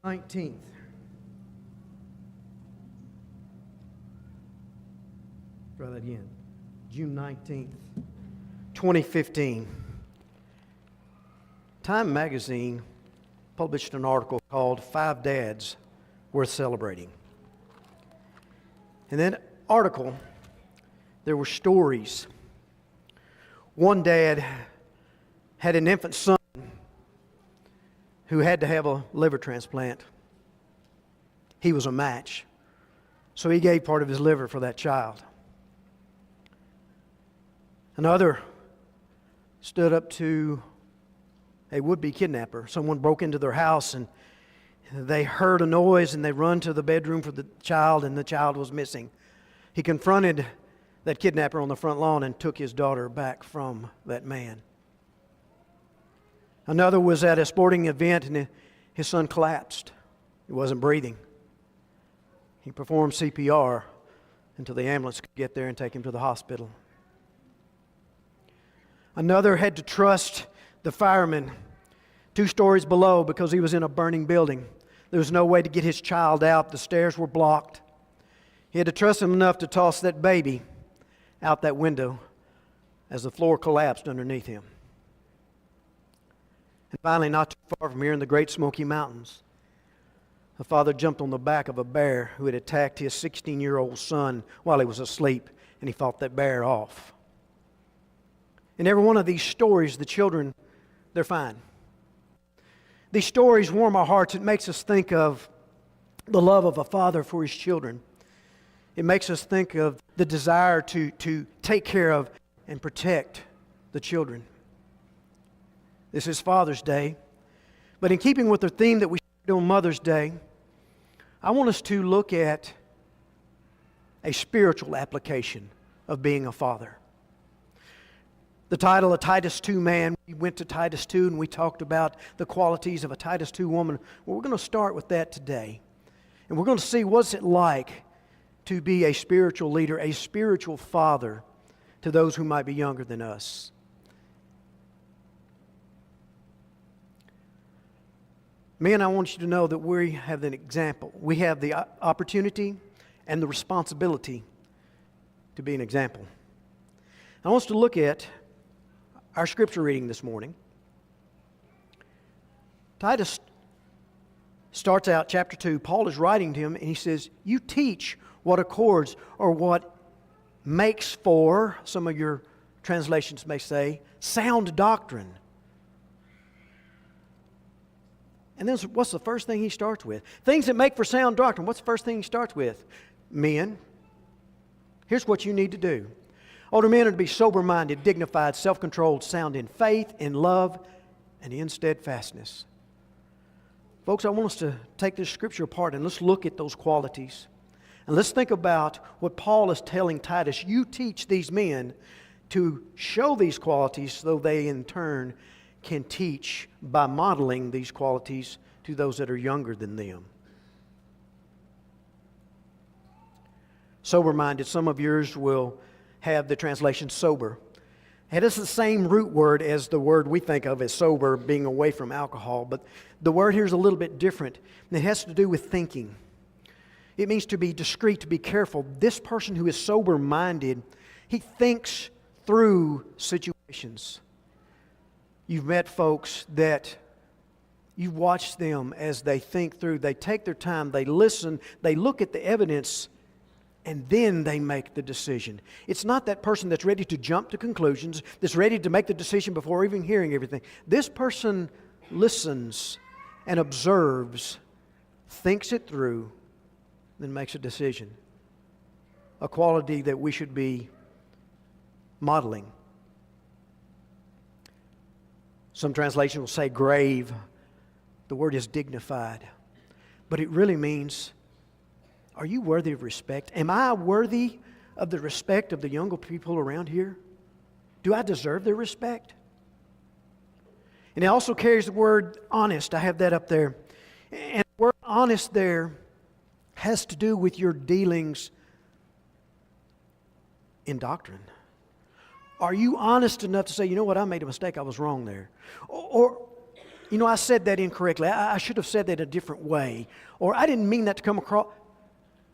19th. Try that again. June 19th, 2015. Time magazine published an article called 5 Dads Worth Celebrating. In that article, there were stories. One dad had an infant son who had to have a liver transplant. He was a match, so he gave part of his liver for that child. Another stood up to a would-be kidnapper. Someone broke into their house and they heard a noise and they run to the bedroom for the child, and the child was missing. He confronted that kidnapper on the front lawn and took his daughter back from that man. Another was at a sporting event and his son collapsed. He wasn't breathing. He performed CPR until the ambulance could get there and take him to the hospital. Another had to trust the fireman 2 stories below because he was in a burning building. There was no way to get his child out. The stairs were blocked. He had to trust him enough to toss that baby out that window as the floor collapsed underneath him. And finally, not too far from here in the Great Smoky Mountains, a father jumped on the back of a bear who had attacked his 16-year-old son while he was asleep, and he fought that bear off. In every one of these stories, the children, they're fine. These stories warm our hearts. It makes us think of the love of a father for his children. It makes us think of the desire to take care of and protect the children. This is Father's Day. But in keeping with the theme that we started on Mother's Day, I want us to look at a spiritual application of being a father. The title, A Titus 2 Man, we went to Titus 2 and we talked about the qualities of a Titus 2 woman. Well, we're going to start with that today. And we're going to see what's it like to be a spiritual leader, a spiritual father to those who might be younger than us. Men, I want you to know that we have an example. We have the opportunity and the responsibility to be an example. I want us to look at our scripture reading this morning. Titus starts out chapter 2. Paul is writing to him and he says, you teach what accords or what makes for, some of your translations may say, sound doctrine. And then what's the first thing he starts with? Things that make for sound doctrine. What's the first thing he starts with? Men, here's what you need to do. Older men are to be sober-minded, dignified, self-controlled, sound in faith, in love, and in steadfastness. Folks, I want us to take this scripture apart and let's look at those qualities. And let's think about what Paul is telling Titus. You teach these men to show these qualities so they in turn can teach by modeling these qualities to those that are younger than them. Sober-minded, some of yours will have the translation sober. It is the same root word as the word we think of as sober, being away from alcohol, but the word here is a little bit different. And it has to do with thinking. It means to be discreet, to be careful. This person who is sober-minded, he thinks through situations. You've met folks that you've watched them as they think through. They take their time, they listen, they look at the evidence, and then they make the decision. It's not that person that's ready to jump to conclusions, that's ready to make the decision before even hearing everything. This person listens and observes, thinks it through, then makes a decision. A quality that we should be modeling. Some translations will say grave. The word is dignified. But it really means, are you worthy of respect? Am I worthy of the respect of the younger people around here? Do I deserve their respect? And it also carries the word honest. I have that up there. And the word honest there has to do with your dealings in doctrine. Are you honest enough to say, you know what, I made a mistake, I was wrong there? Or You know, I said that incorrectly. I should have said that a different way. Or I didn't mean that to come across.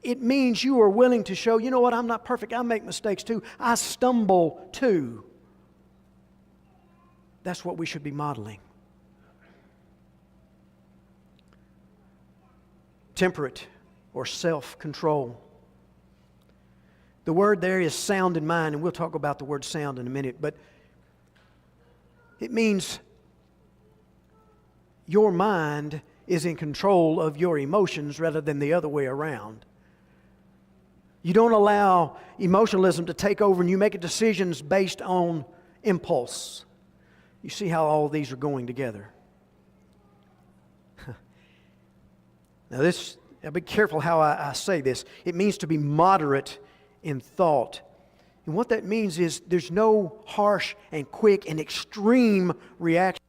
It means you are willing to show, you know what, I'm not perfect. I make mistakes too. I stumble too. That's what we should be modeling. Temperate or self-control. The word there is sound in mind, and we'll talk about the word sound in a minute, but it means your mind is in control of your emotions rather than the other way around. You don't allow emotionalism to take over and you make decisions based on impulse. You see how all these are going together. Now I'll be careful how I say this. It means to be moderate in thought. And what that means is there's no harsh and quick and extreme reaction.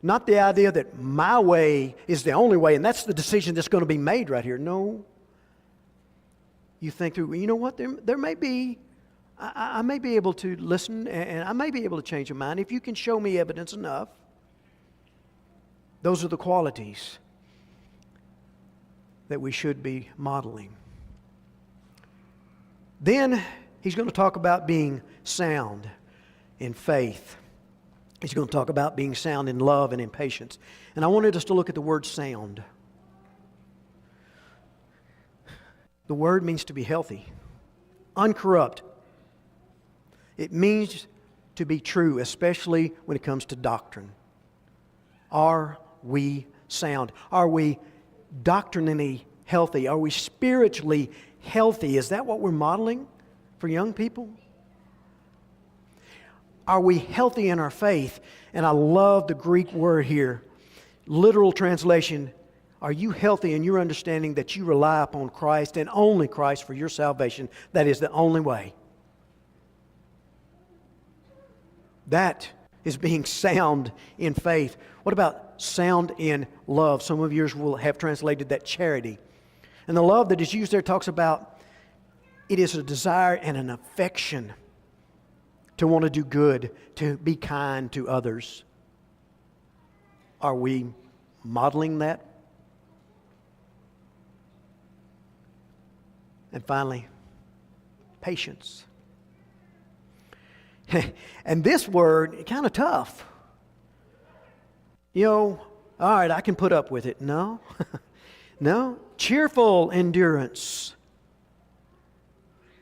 Not the idea that my way is the only way and that's the decision that's going to be made right here. No. You think through, you know what, there may be, I may be able to listen and I may be able to change your mind if you can show me evidence enough. Those are the qualities that we should be modeling. Then he's going to talk about being sound in faith. He's going to talk about being sound in love and in patience. And I wanted us to look at the word sound. The word means to be healthy, uncorrupt. It means to be true, especially when it comes to doctrine. Are we sound? Are we doctrinally healthy? Are we spiritually healthy? Is that what we're modeling for young people? Are we healthy in our faith? And I love the Greek word here. Literal translation, are you healthy in your understanding that you rely upon Christ and only Christ for your salvation? That is the only way. That is being sound in faith. What about sound in love? Some of yours will have translated that charity. And the love that is used there talks about it is a desire and an affection to want to do good, to be kind to others. Are we modeling that? And finally, patience. And this word, kind of tough. You know, all right, I can put up with it. No. No. Cheerful endurance.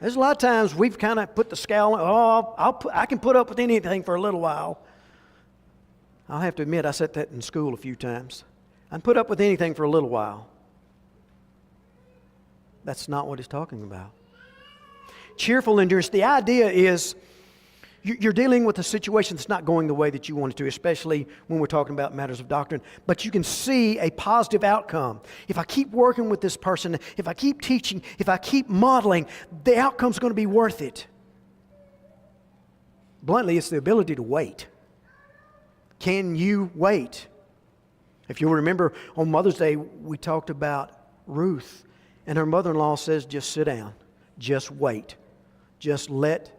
There's a lot of times we've kind of put the scale on, I can put up with anything for a little while. I'll have to admit, I said that in school a few times. I can put up with anything for a little while. That's not what he's talking about. Cheerful endurance. The idea is you're dealing with a situation that's not going the way that you want it to, especially when we're talking about matters of doctrine. But you can see a positive outcome. If I keep working with this person, if I keep teaching, if I keep modeling, the outcome's going to be worth it. Bluntly, it's the ability to wait. Can you wait? If you'll remember, on Mother's Day, we talked about Ruth. And her mother-in-law says, just sit down. Just wait. Just let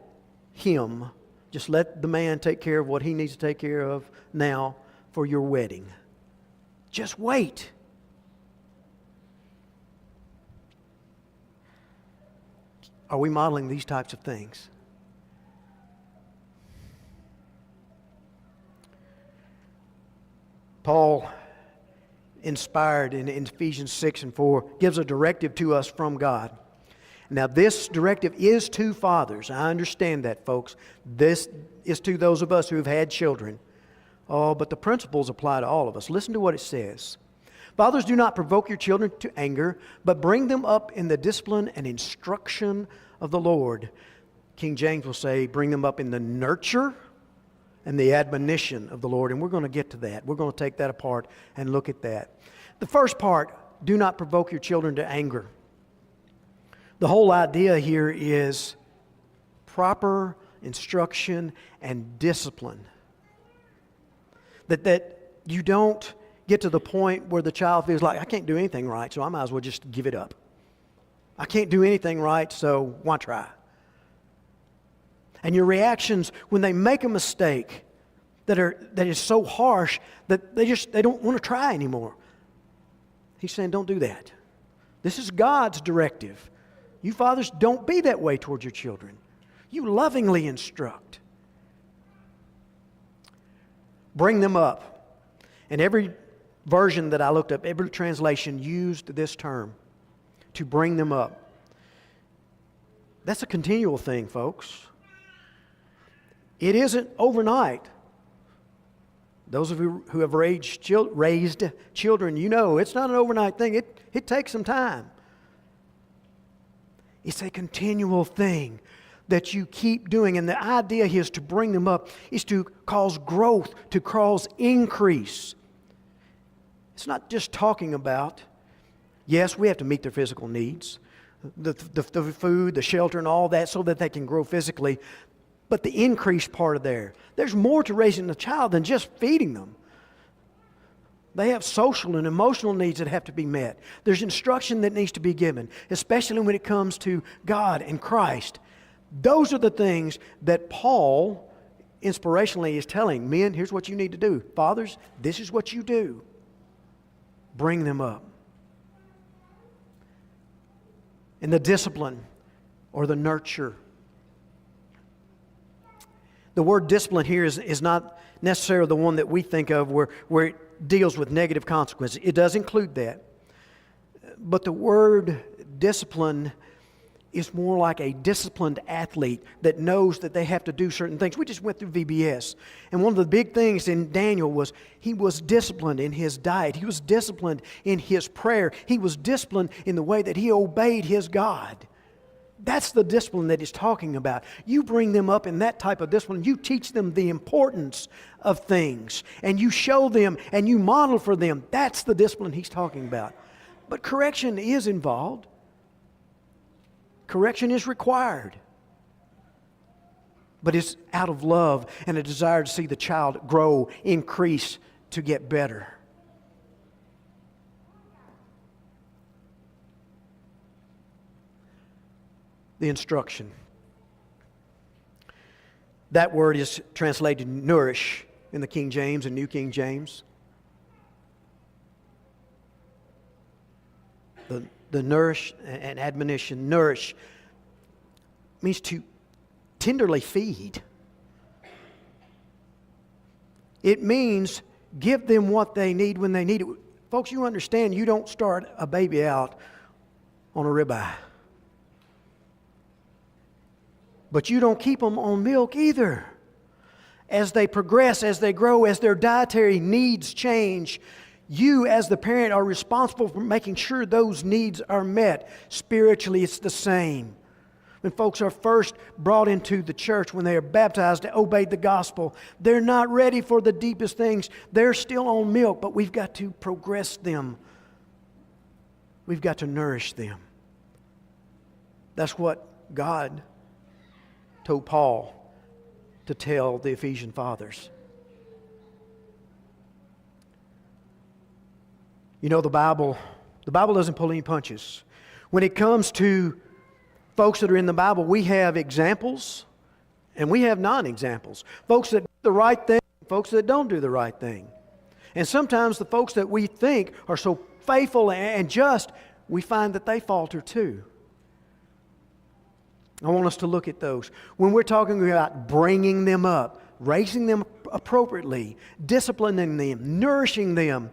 the man take care of what he needs to take care of now for your wedding. Just wait. Are we modeling these types of things? Paul, inspired in Ephesians 6 and 4, gives a directive to us from God. Now, this directive is to fathers. I understand that, folks. This is to those of us who have had children. Oh, but the principles apply to all of us. Listen to what it says. Fathers, do not provoke your children to anger, but bring them up in the discipline and instruction of the Lord. King James will say, bring them up in the nurture and the admonition of the Lord. And we're going to get to that. We're going to take that apart and look at that. The first part, do not provoke your children to anger. The whole idea here is proper instruction and discipline. That you don't get to the point where the child feels like, I can't do anything right, so I might as well just give it up. I can't do anything right, so why try? And your reactions when they make a mistake, that is so harsh that they don't want to try anymore. He's saying, don't do that. This is God's directive. You fathers, don't be that way towards your children. You lovingly instruct. Bring them up. And every version that I looked up, every translation used this term, to bring them up. That's a continual thing, folks. It isn't overnight. Those of you who have raised children, you know it's not an overnight thing. It takes some time. It's a continual thing that you keep doing. And the idea is to bring them up, is to cause growth, to cause increase. It's not just talking about, yes, we have to meet their physical needs, the food, the shelter, and all that so that they can grow physically. But the increase part of there's more to raising a child than just feeding them. They have social and emotional needs that have to be met. There's instruction that needs to be given, especially when it comes to God and Christ. Those are the things that Paul inspirationally is telling men, here's what you need to do. Fathers, this is what you do. Bring them up. And the discipline or the nurture. The word discipline here is not necessarily the one that we think of where it deals with negative consequences. It does include that. But the word discipline is more like a disciplined athlete that knows that they have to do certain things. We just went through VBS. And one of the big things in Daniel was he was disciplined in his diet. He was disciplined in his prayer. He was disciplined in the way that he obeyed his God. That's the discipline that he's talking about. You bring them up in that type of discipline. You teach them the importance of things. And you show them and you model for them. That's the discipline he's talking about. But correction is involved. Correction is required. But it's out of love and a desire to see the child grow, increase, to get better. The instruction. That word is translated nourish in the King James and New King James. The nourish and admonition. Nourish means to tenderly feed. It means give them what they need when they need it. Folks, you understand you don't start a baby out on a ribeye. But you don't keep them on milk either. As they progress, as they grow, as their dietary needs change, you as the parent are responsible for making sure those needs are met. Spiritually, it's the same. When folks are first brought into the church, when they are baptized to obey the gospel, they're not ready for the deepest things. They're still on milk, but we've got to progress them. We've got to nourish them. That's what God told Paul to tell the Ephesian fathers. You know, the Bible doesn't pull any punches. When it comes to folks that are in the Bible, we have examples and we have non-examples. Folks that do the right thing, folks that don't do the right thing. And sometimes the folks that we think are so faithful and just, we find that they falter too. I want us to look at those. When we're talking about bringing them up, raising them appropriately, disciplining them, nourishing them,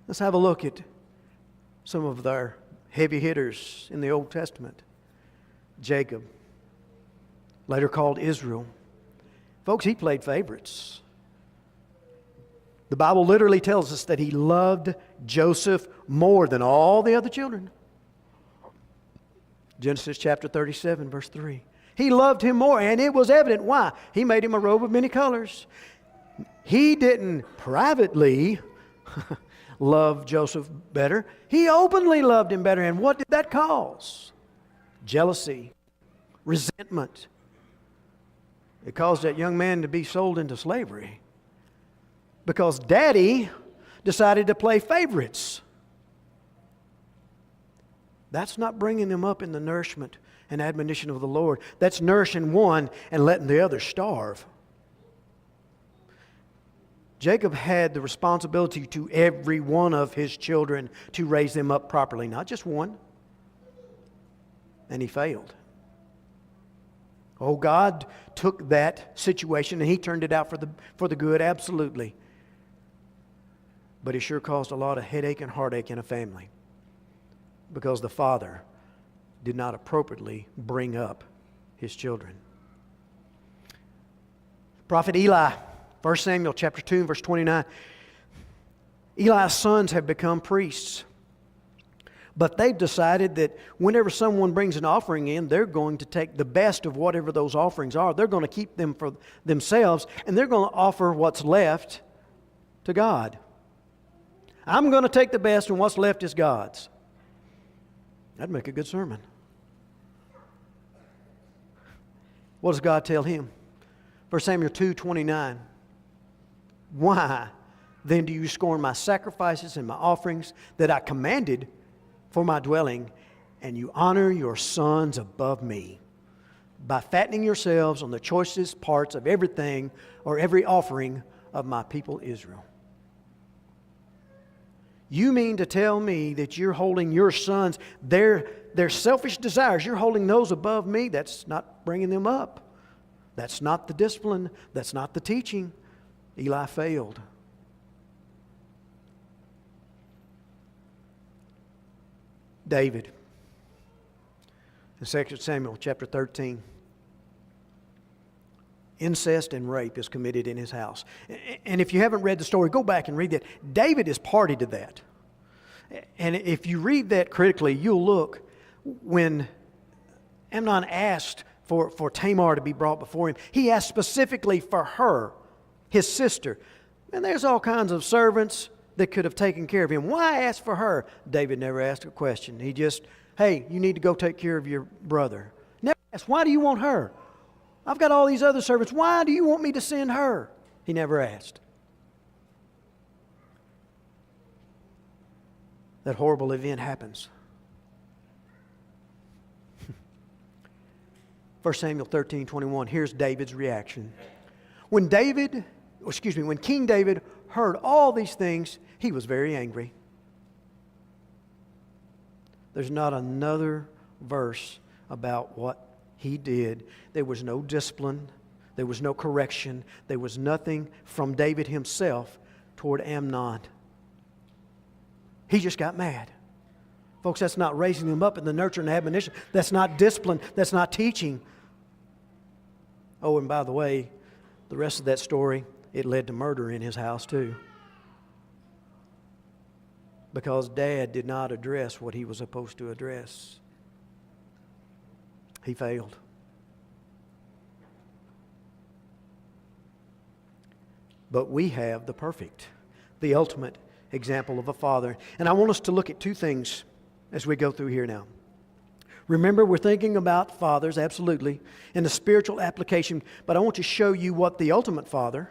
let's have a look at some of their heavy hitters in the Old Testament. Jacob, later called Israel. Folks, he played favorites. The Bible literally tells us that he loved Joseph more than all the other children. Genesis chapter 37, verse 3. He loved him more, and it was evident. Why? He made him a robe of many colors. He didn't privately love Joseph better. He openly loved him better. And what did that cause? Jealousy, resentment. It caused that young man to be sold into slavery because Daddy decided to play favorites. That's not bringing them up in the nourishment and admonition of the Lord. That's nourishing one and letting the other starve. Jacob had the responsibility to every one of his children to raise them up properly, not just one. And he failed. Oh, God took that situation and He turned it out for the good, absolutely. But it sure caused a lot of headache and heartache in a family because the father did not appropriately bring up his children. Prophet Eli, 1 Samuel chapter 2, verse 29. Eli's sons have become priests. But they've decided that whenever someone brings an offering in, they're going to take the best of whatever those offerings are. They're going to keep them for themselves, and they're going to offer what's left to God. I'm going to take the best, and what's left is God's. That'd make a good sermon. What does God tell him? 1 Samuel 2:29. Why then do you scorn my sacrifices and my offerings that I commanded for my dwelling, and you honor your sons above me by fattening yourselves on the choicest parts of everything or every offering of my people Israel? You mean to tell me that you're holding your sons, their selfish desires, you're holding those above me? That's not bringing them up. That's not the discipline. That's not the teaching. Eli failed. David, in 2 Samuel chapter 13, incest and rape is committed in his house. And if you haven't read the story, go back and read that. David is party to that. And if you read that critically, you'll look when Amnon asked for Tamar to be brought before him, he asked specifically for her, his sister. And there's all kinds of servants that could have taken care of him. Why ask for her? David never asked a question. He just, hey, you need to go take care of your brother. Never asked, why do you want her? I've got all these other servants. Why do you want me to send her? He never asked. That horrible event happens. 1 Samuel 13:21. Here's David's reaction. When King David heard all these things, he was very angry. There's not another verse about what he did. There was no discipline. There was no correction. There was nothing from David himself toward Amnon. He just got mad. Folks, that's not raising them up in the nurture and admonition. That's not discipline. That's not teaching. Oh, and by the way, the rest of that story, it led to murder in his house too. Because Dad did not address what he was supposed to address. He failed. But we have the perfect, the ultimate example of a father. And I want us to look at two things as we go through here now. Remember, we're thinking about fathers, absolutely, in the spiritual application, but I want to show you what the ultimate father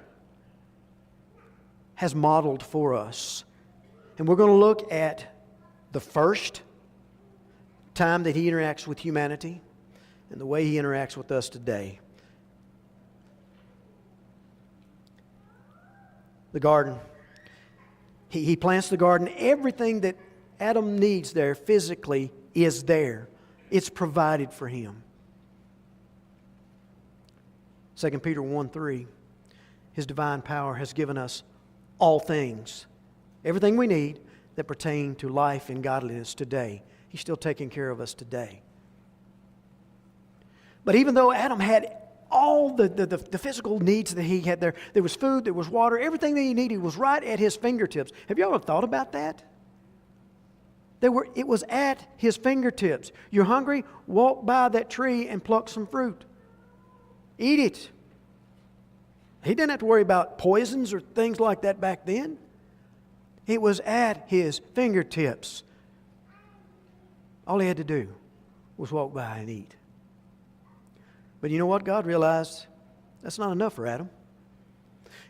has modeled for us. And we're going to look at the first time that he interacts with humanity and the way he interacts with us today. The garden. He plants the garden. Everything that Adam needs there physically is there. It's provided for him. 2 Peter 1:3. His divine power has given us all things. Everything we need that pertain to life and godliness today. He's still taking care of us today. But even though Adam had all the physical needs that he had there was food, there was water, everything that he needed was right at his fingertips. Have you ever thought about that? It was at his fingertips. You're hungry? Walk by that tree and pluck some fruit. Eat it. He didn't have to worry about poisons or things like that back then. It was at his fingertips. All he had to do was walk by and eat. But you know what? God realized that's not enough for Adam.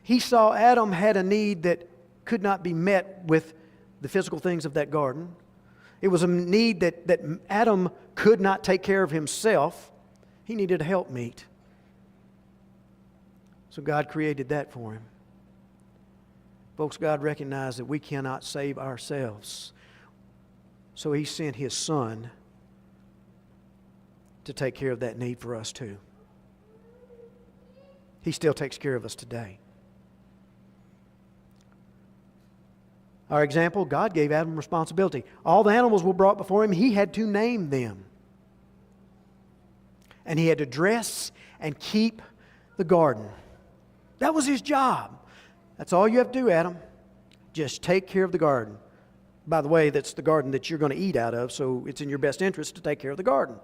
He saw Adam had a need that could not be met with the physical things of that garden. It was a need that Adam could not take care of himself. He needed a helpmeet. So God created that for him. Folks, God recognized that we cannot save ourselves. So He sent His Son to take care of that need for us too. He still takes care of us today. Our example, God gave Adam responsibility. All the animals were brought before Him. He had to name them. And He had to dress and keep the garden. That was His job. That's all you have to do, Adam. Just take care of the garden. By the way, that's the garden that you're going to eat out of, so it's in your best interest to take care of the garden.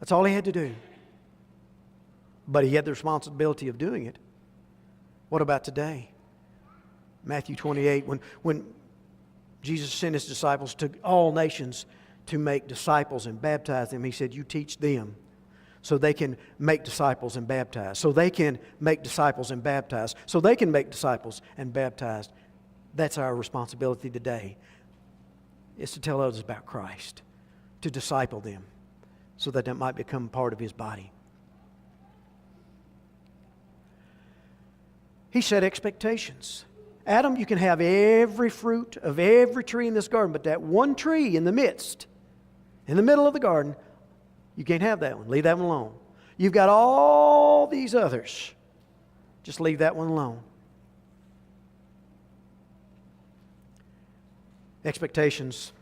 That's all He had to do. But He had the responsibility of doing it. What about today? Matthew 28, when Jesus sent His disciples to all nations to make disciples and baptize them, He said, you teach them so they can make disciples and baptize. So they can make disciples and baptize. So they can make disciples and baptize. That's our responsibility today, is to tell others about Christ, to disciple them so that might become part of His body. He set expectations. Adam, you can have every fruit of every tree in this garden, but that one tree in the midst, in the middle of the garden, you can't have that one. Leave that one alone. You've got all these others. Just leave that one alone. Expectations.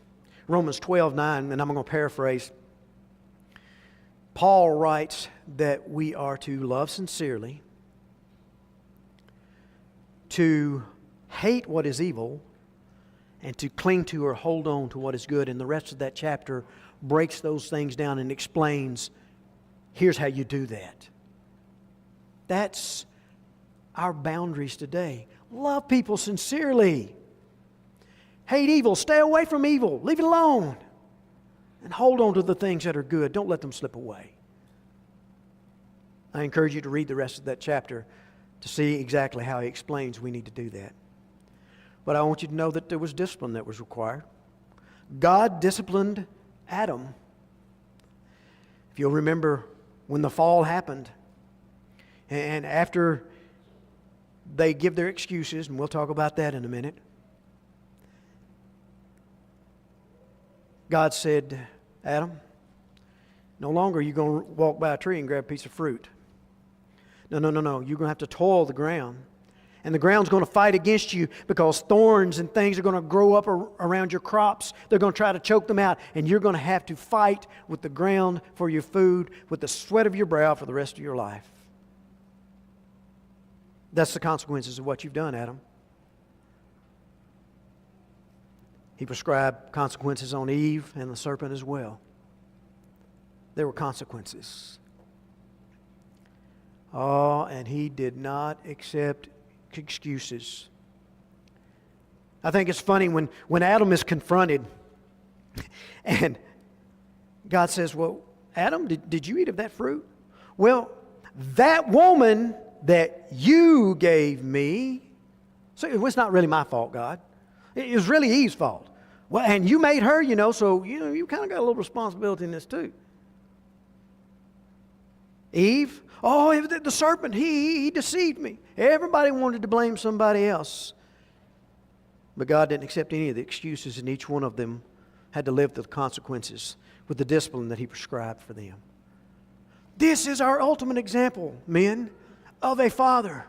Romans 12:9, and I'm going to paraphrase. Paul writes that we are to love sincerely, to hate what is evil, and to cling to or hold on to what is good. And the rest of that chapter breaks those things down and explains, here's how you do that. That's our boundaries today. Love people sincerely. Hate evil. Stay away from evil. Leave it alone. And hold on to the things that are good. Don't let them slip away. I encourage you to read the rest of that chapter to see exactly how he explains we need to do that. But I want you to know that there was discipline that was required. God disciplined Adam. If you'll remember when the fall happened, and after they give their excuses, and we'll talk about that in a minute, God said, Adam, no longer are you going to walk by a tree and grab a piece of fruit. No. You're going to have to toil the ground. And the ground's going to fight against you because thorns and things are going to grow up around your crops. They're going to try to choke them out. And you're going to have to fight with the ground for your food, with the sweat of your brow for the rest of your life. That's the consequences of what you've done, Adam. He prescribed consequences on Eve and the serpent as well. There were consequences. Oh, and he did not accept excuses. I think it's funny when Adam is confronted and God says, well, Adam, did you eat of that fruit? Well, that woman that you gave me, so it was not really my fault, God. It was really Eve's fault. Well, and you made her, so you kind of got a little responsibility in this too. Eve, oh, the serpent, he deceived me. Everybody wanted to blame somebody else. But God didn't accept any of the excuses, and each one of them had to live with the consequences, with the discipline that He prescribed for them. This is our ultimate example, men, of a father.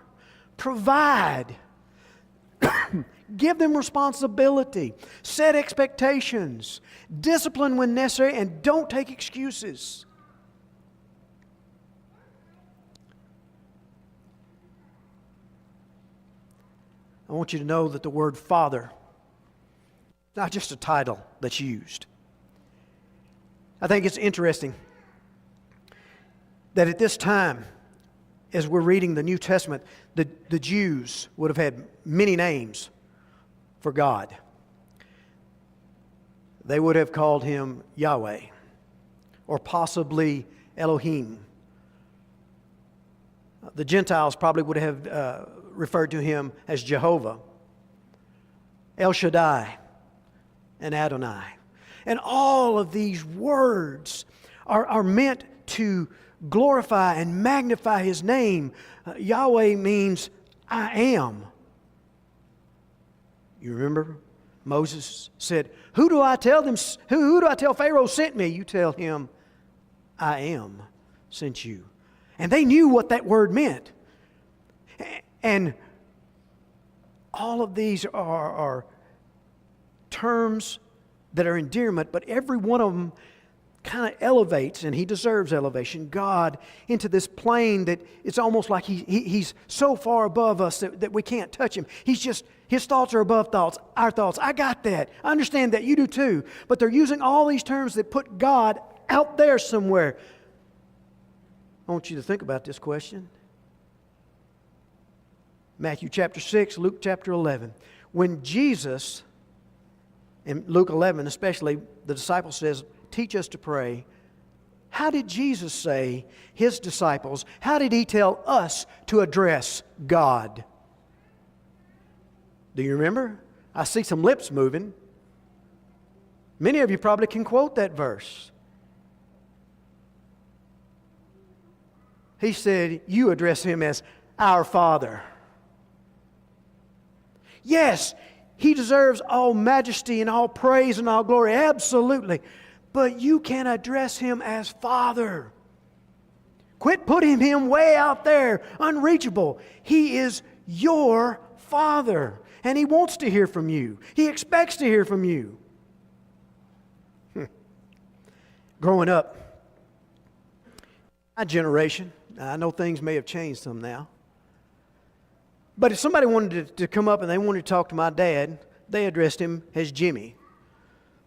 Provide. Give them responsibility. Set expectations. Discipline when necessary, and don't take excuses. I want you to know that the word father is not just a title that's used. I think it's interesting that at this time, as we're reading the New Testament, the Jews would have had many names for God. They would have called Him Yahweh, or possibly Elohim. The Gentiles probably would have referred to Him as Jehovah, El Shaddai, and Adonai. And all of these words are meant to glorify and magnify His name. Yahweh means I am. You remember? Moses said, who do I tell them? Who do I tell Pharaoh sent me? You tell him, I am sent you. And they knew what that word meant. And all of these are terms that are endearment, but every one of them kind of elevates, and he deserves elevation, God into this plane that it's almost like he's so far above us that we can't touch him. His thoughts are above thoughts, our thoughts. I got that. I understand that. You do too. But they're using all these terms that put God out there somewhere. I want you to think about this question. Matthew chapter 6, Luke chapter 11. When Jesus, in Luke 11 especially, the disciple says, teach us to pray. How did Jesus say, his disciples, how did he tell us to address God? Do you remember? I see some lips moving. Many of you probably can quote that verse. He said, you address him as our Father. Yes, he deserves all majesty and all praise and all glory, absolutely. But you can address him as Father. Quit putting him way out there, unreachable. He is your Father, and he wants to hear from you. He expects to hear from you. Growing up, my generation, I know things may have changed some now, but if somebody wanted to come up and they wanted to talk to my dad, they addressed him as Jimmy.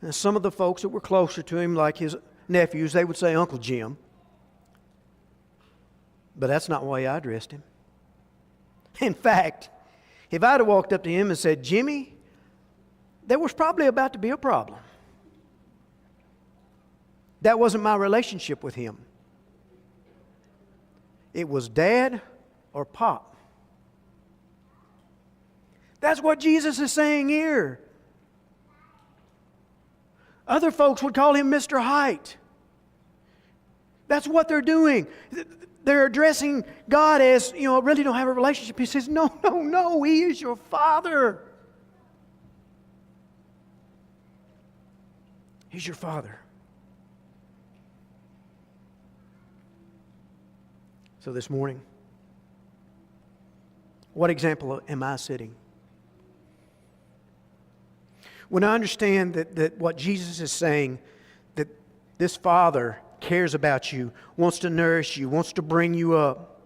And some of the folks that were closer to him, like his nephews, they would say Uncle Jim. But that's not the way I addressed him. In fact, if I'd have walked up to him and said, Jimmy, there was probably about to be a problem. That wasn't my relationship with him. It was Dad or Pop. That's what Jesus is saying here. Other folks would call him Mr. Hight. That's what they're doing. They're addressing God as, really don't have a relationship. He says, no, he is your Father. He's your Father. So this morning, what example am I setting? When I understand that what Jesus is saying, that this Father cares about you, wants to nourish you, wants to bring you up,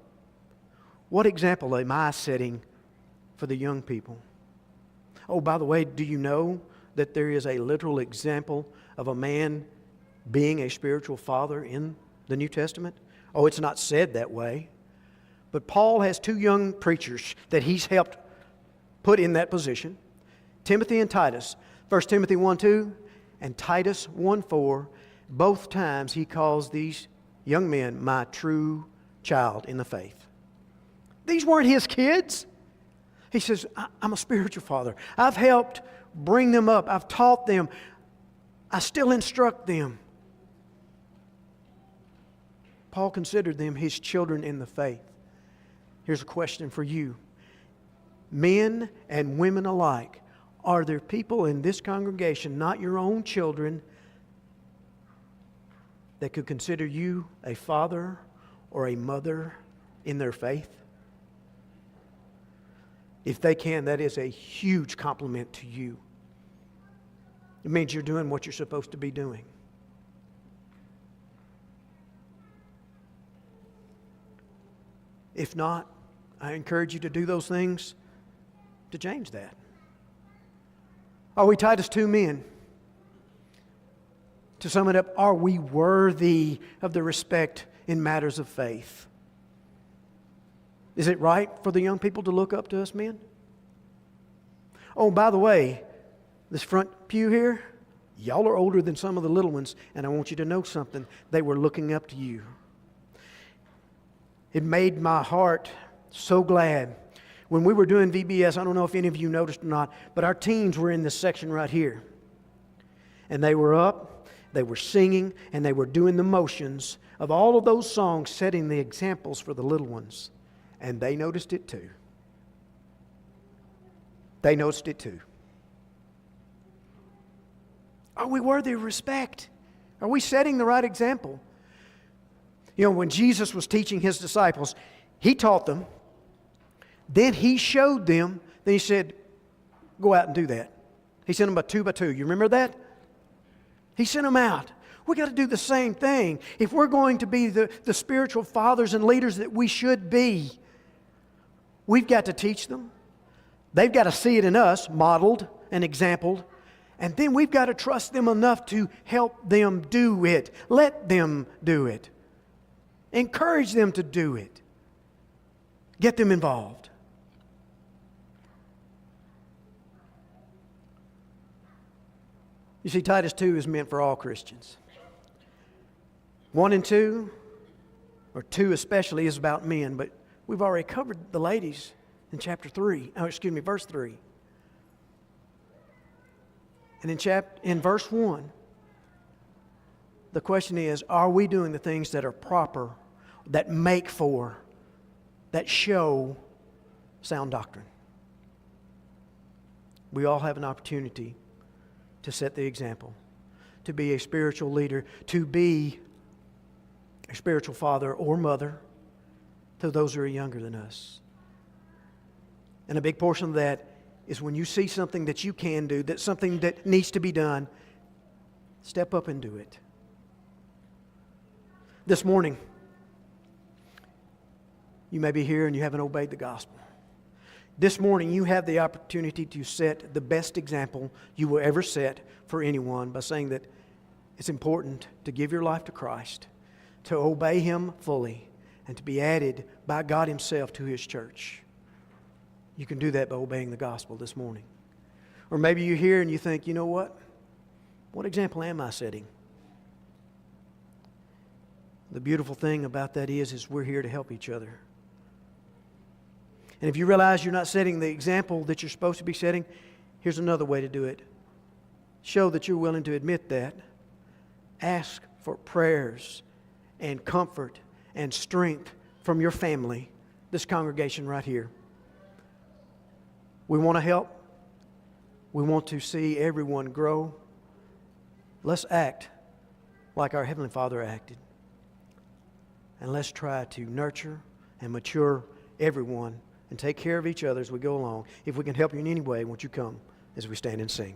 what example am I setting for the young people? Oh, by the way, do you know that there is a literal example of a man being a spiritual father in the New Testament? Oh, it's not said that way. But Paul has two young preachers that he's helped put in that position, Timothy and Titus. 1 Timothy 1:2 and Titus 1:4. Both times he calls these young men my true child in the faith. These weren't his kids. He says, I'm a spiritual father. I've helped bring them up. I've taught them. I still instruct them. Paul considered them his children in the faith. Here's a question for you. Men and women alike, are there people in this congregation, not your own children, that could consider you a father or a mother in their faith? If they can, that is a huge compliment to you. It means you're doing what you're supposed to be doing. If not, I encourage you to do those things to change that. Are we Titus 2 men? To sum it up, are we worthy of the respect in matters of faith? Is it right for the young people to look up to us men? Oh, by the way, this front pew here, y'all are older than some of the little ones, and I want you to know something. They were looking up to you. It made my heart so glad. When we were doing VBS, I don't know if any of you noticed or not, but our teens were in this section right here. And they were up, they were singing, and they were doing the motions of all of those songs, setting the examples for the little ones. And they noticed it too. They noticed it too. Are we worthy of respect? Are we setting the right example? You know, when Jesus was teaching His disciples, He taught them, then He showed them, then He said, go out and do that. He sent them by two. You remember that? He sent them out. We've got to do the same thing. If we're going to be the spiritual fathers and leaders that we should be, we've got to teach them. They've got to see it in us, modeled and exampled. And then we've got to trust them enough to help them do it. Let them do it. Encourage them to do it. Get them involved. You see, Titus 2 is meant for all Christians. 1 and 2, or 2 especially, is about men, but we've already covered the ladies in verse 3. And in verse 1, the question is, are we doing the things that are proper, that make for, that show sound doctrine? We all have an opportunity to set the example, to be a spiritual leader, to be a spiritual father or mother to those who are younger than us. And a big portion of that is when you see something that you can do, that's something that needs to be done, step up and do it. This morning, you may be here and you haven't obeyed the gospel. This morning, you have the opportunity to set the best example you will ever set for anyone by saying that it's important to give your life to Christ, to obey Him fully, and to be added by God Himself to His church. You can do that by obeying the gospel this morning. Or maybe you're here and you think, you know what? What example am I setting? The beautiful thing about that is we're here to help each other. And if you realize you're not setting the example that you're supposed to be setting, here's another way to do it. Show that you're willing to admit that. Ask for prayers and comfort and strength from your family, this congregation right here. We want to help. We want to see everyone grow. Let's act like our Heavenly Father acted. And let's try to nurture and mature everyone and take care of each other as we go along. If we can help you in any way, won't you come as we stand and sing?